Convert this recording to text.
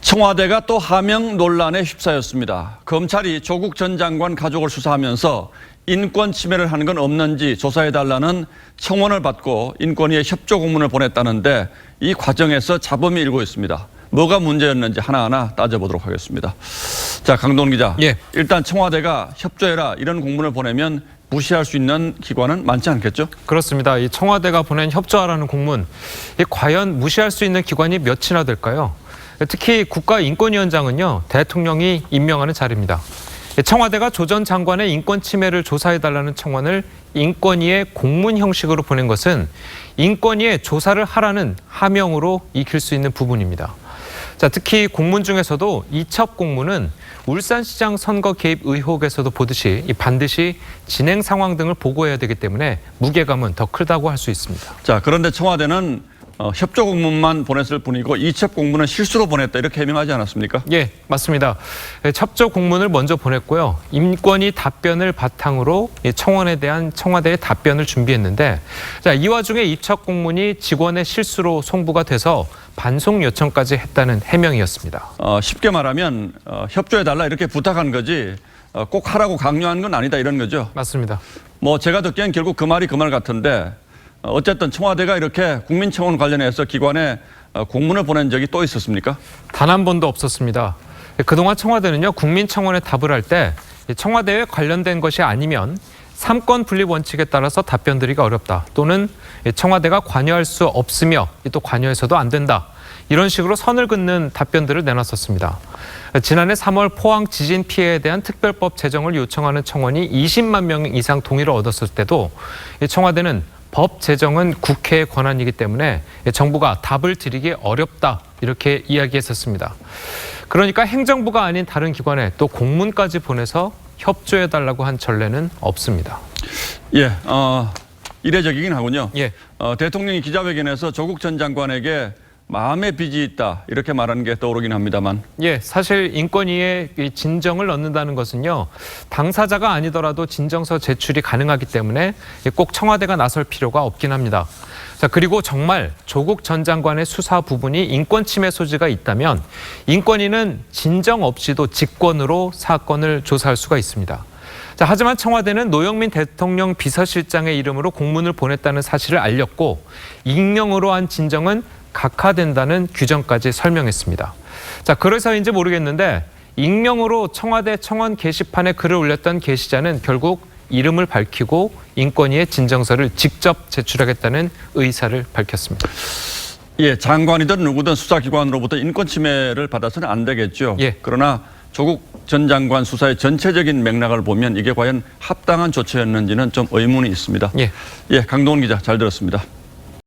청와대가 또 하명 논란에 휩싸였습니다. 검찰이 조국 전 장관 가족을 수사하면서 인권 침해를 하는 건 없는지 조사해달라는 청원을 받고 인권위에 협조 공문을 보냈다는데 이 과정에서 잡음이 일고 있습니다. 뭐가 문제였는지 하나하나 따져보도록 하겠습니다. 자, 강동원 기자. 예. 일단 청와대가 협조해라 이런 공문을 보내면 무시할 수 있는 기관은 많지 않겠죠? 그렇습니다. 이 청와대가 보낸 협조하라는 공문, 과연 무시할 수 있는 기관이 몇이나 될까요? 특히 국가인권위원장은요, 대통령이 임명하는 자리입니다. 청와대가 조 전 장관의 인권 침해를 조사해달라는 청원을 인권위에 공문 형식으로 보낸 것은 인권위에 조사를 하라는 하명으로 익힐 수 있는 부분입니다. 자, 특히 공문 중에서도 이첩 공문은 울산시장 선거 개입 의혹에서도 보듯이 반드시 진행 상황 등을 보고해야 되기 때문에 무게감은 더 크다고 할 수 있습니다. 자, 그런데 청와대는 협조 공문만 보냈을 뿐이고 이첩 공문은 실수로 보냈다 이렇게 해명하지 않았습니까? 예, 맞습니다. 협조 공문을 먼저 보냈고요. 인권위 답변을 바탕으로 청원에 대한 청와대의 답변을 준비했는데, 자, 이 와중에 이첩 공문이 직원의 실수로 송부가 돼서 반송 요청까지 했다는 해명이었습니다. 쉽게 말하면 협조해달라 이렇게 부탁한 거지 꼭 하라고 강요한 건 아니다 이런 거죠? 맞습니다. 뭐 제가 듣기엔 결국 그 말이 그 말 같은데 어쨌든 청와대가 이렇게 국민청원 관련해서 기관에 공문을 보낸 적이 또 있었습니까? 단 한 번도 없었습니다. 그동안 청와대는요, 국민청원에 답을 할 때 청와대에 관련된 것이 아니면 삼권 분립 원칙에 따라서 답변드리기 어렵다, 또는 청와대가 관여할 수 없으며 또 관여해서도 안 된다, 이런 식으로 선을 긋는 답변들을 내놨었습니다. 지난해 3월 포항 지진 피해에 대한 특별법 제정을 요청하는 청원이 20만 명 이상 동의를 얻었을 때도 청와대는 법 제정은 국회의 권한이기 때문에 정부가 답을 드리기 어렵다, 이렇게 이야기했었습니다. 그러니까 행정부가 아닌 다른 기관에 또 공문까지 보내서 협조해달라고 한 전례는 없습니다. 예, 이례적이긴 하군요. 예. 대통령이 기자회견에서 조국 전 장관에게 마음의 빚이 있다 이렇게 말하는 게 떠오르긴 합니다만. 예, 사실 인권위에 진정을 넣는다는 것은요, 당사자가 아니더라도 진정서 제출이 가능하기 때문에 꼭 청와대가 나설 필요가 없긴 합니다. 자, 그리고 정말 조국 전 장관의 수사 부분이 인권 침해 소지가 있다면 인권위는 진정 없이도 직권으로 사건을 조사할 수가 있습니다. 자, 하지만 청와대는 노영민 대통령 비서실장의 이름으로 공문을 보냈다는 사실을 알렸고 익명으로 한 진정은 각하된다는 규정까지 설명했습니다. 자, 그래서인지 모르겠는데 익명으로 청와대 청원 게시판에 글을 올렸던 게시자는 결국 이름을 밝히고 인권위에 진정서를 직접 제출하겠다는 의사를 밝혔습니다. 예, 장관이든 누구든 수사기관으로부터 인권 침해를 받아서는 안 되겠죠. 예. 그러나 조국 전 장관 수사의 전체적인 맥락을 보면 이게 과연 합당한 조처였는지는 좀 의문이 있습니다. 예. 예, 강동원 기자 잘 들었습니다.